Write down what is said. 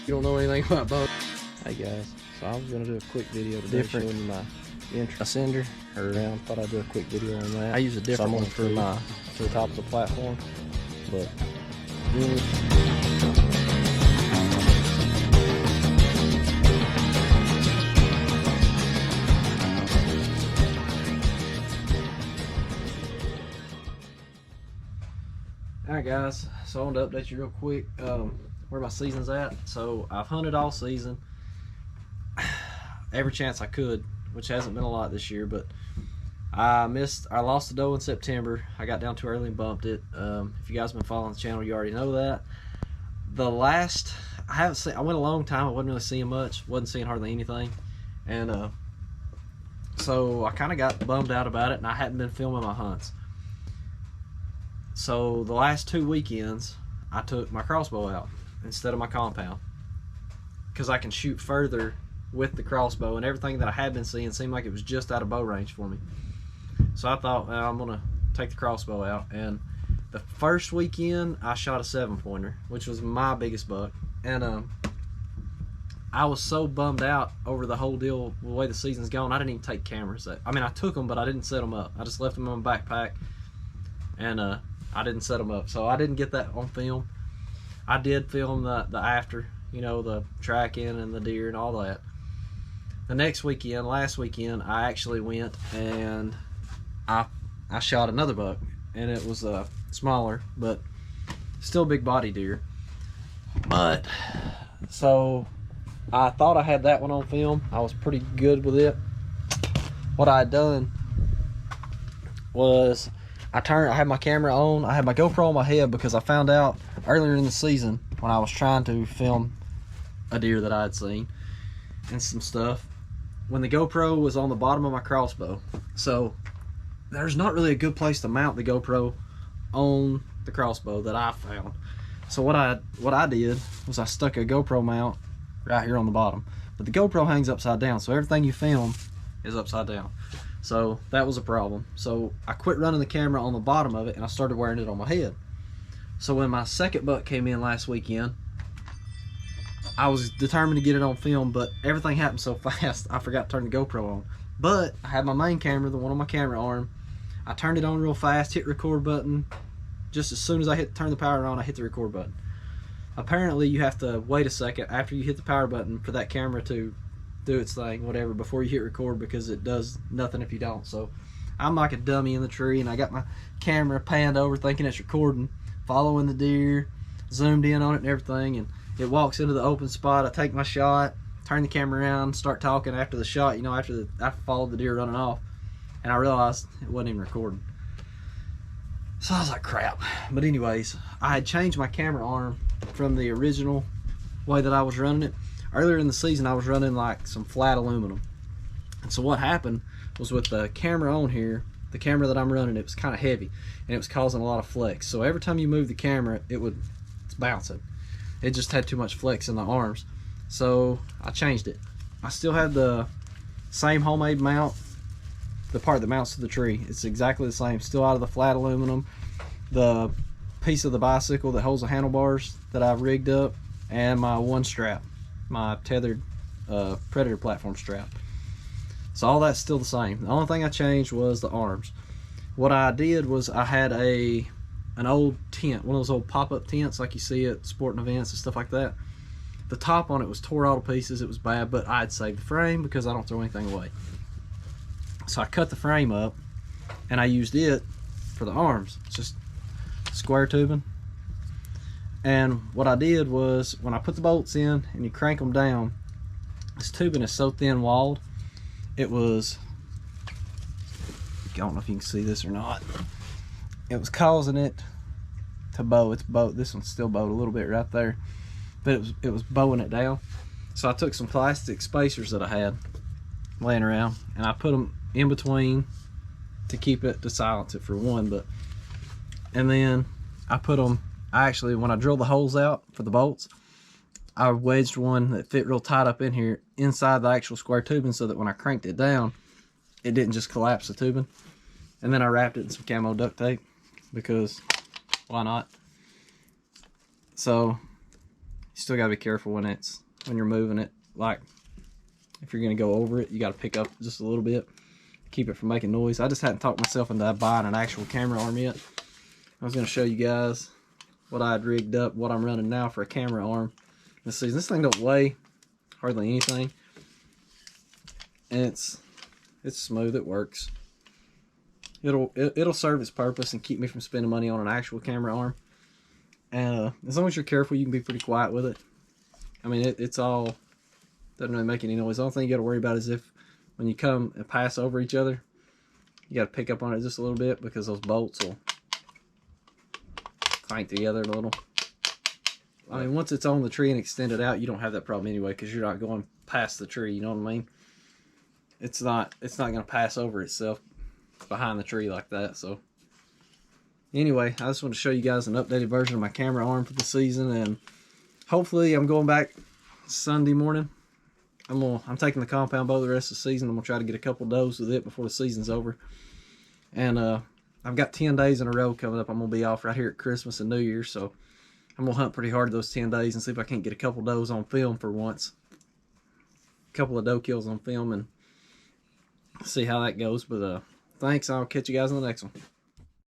You don't know anything about boats. Hey guys, so I was gonna do a quick video today showing you my ascender around. Thought I'd do a quick video on that. I use a different one for my to the top of the platform, but alright guys, so I wanted to update you real quick where my season's at. So I've hunted all season, every chance I could, which hasn't been a lot this year, but I lost the doe in September. I got down too early and bumped it. If you guys have been following the channel, you already know that. I went a long time, I wasn't really seeing much, wasn't seeing hardly anything, and so I kind of got bummed out about it, and I hadn't been filming my hunts. So the last 2 weekends I took my crossbow out instead of my compound, because I can shoot further with the crossbow, and everything that I had been seeing seemed like it was just out of bow range for me. So I thought, well, I'm gonna take the crossbow out. And the first weekend I shot a 7-pointer, which was my biggest buck, and I was so bummed out over the whole deal, the way the season's gone. I didn't even take cameras. I mean, I took them, but I didn't set them up. I just left them in my backpack, and I didn't set them up, so I didn't get that on film. I did film the after, you know, the tracking and the deer and all that. The next weekend, last weekend, I actually went and I shot another buck, and it was a smaller but still big body deer. But so I thought I had that one on film. I was pretty good with it. What I had done was I had my camera on. I had my GoPro on my head because I found out earlier in the season when I was trying to film a deer that I had seen and some stuff, when the GoPro was on the bottom of my crossbow. So there's not really a good place to mount the GoPro on the crossbow that I found. So what I did was I stuck a GoPro mount right here on the bottom. But the GoPro hangs upside down, so everything you film is upside down. So that was a problem. So I quit running the camera on the bottom of it, and I started wearing it on my head. So when my second buck came in last weekend, I was determined to get it on film, but everything happened so fast I forgot to turn the GoPro on. But I had my main camera, the one on my camera arm. I turned it on real fast, hit record button. Just as soon as I turn the power on, I hit the record button. Apparently you have to wait a second after you hit the power button for that camera to do its thing, whatever, before you hit record, because it does nothing if you don't. So I'm like a dummy in the tree, and I got my camera panned over thinking it's recording, following the deer, zoomed in on it and everything, and it walks into the open spot. I take my shot, turn the camera around, start talking after the shot, you know, after I followed the deer running off, and I realized it wasn't even recording. So I was like, crap. But anyways, I had changed my camera arm from the original way that I was running it. Earlier in the season, I was running like some flat aluminum. And so what happened was, with the camera on here, the camera that I'm running, it was kind of heavy, and it was causing a lot of flex. So every time you move the camera, it's bouncing. It just had too much flex in the arms. So I changed it. I still had the same homemade mount, the part that mounts to the tree. It's exactly the same, still out of the flat aluminum. The piece of the bicycle that holds the handlebars that I've rigged up, and my one strap, my tethered Predator platform strap. So all that's still the same. The only thing I changed was the arms. What I did was I had an old tent, one of those old pop-up tents like you see at sporting events and stuff like that. The top on it was tore all to pieces. It was bad, but I had saved the frame because I don't throw anything away. So I cut the frame up, and I used it for the arms. It's just square tubing. And what I did was, when I put the bolts in and you crank them down, this tubing is so thin walled, it was, I don't know if you can see this or not, it was causing it to bow. It's bowed, this one's still bowed a little bit right there, but it was bowing it down. So I took some plastic spacers that I had laying around, and I put them in between to keep it, to silence it for one, and then I put them, when I drilled the holes out for the bolts, I wedged one that fit real tight up in here inside the actual square tubing, so that when I cranked it down, it didn't just collapse the tubing. And then I wrapped it in some camo duct tape, because why not? So still gotta be careful when you're moving it. Like if you're gonna go over it, you gotta pick up just a little bit, keep it from making noise. I just hadn't talked myself into buying an actual camera arm yet. I was gonna show you guys what I had rigged up, what I'm running now for a camera arm this season. This thing don't weigh hardly anything, and it's smooth. It works. It'll serve its purpose and keep me from spending money on an actual camera arm. And as long as you're careful, you can be pretty quiet with it. I mean, it's all, doesn't really make any noise. The only thing you got to worry about is if when you come and pass over each other, you got to pick up on it just a little bit, because those bolts will clank together a little. I mean, once it's on the tree and extended out, you don't have that problem anyway, because you're not going past the tree. You know what I mean? It's not going to pass over itself behind the tree like that. So anyway, I just want to show you guys an updated version of my camera arm for the season, and hopefully I'm going back Sunday morning. I'm taking the compound bow the rest of the season. I'm gonna try to get a couple does with it before the season's over. And I've got 10 days in a row coming up. I'm gonna be off right here at Christmas and New Year's, so I'm gonna hunt pretty hard those 10 days and see if I can't get a couple does on film for once. A couple of doe kills on film and see how that goes. But thanks. I'll catch you guys in the next one.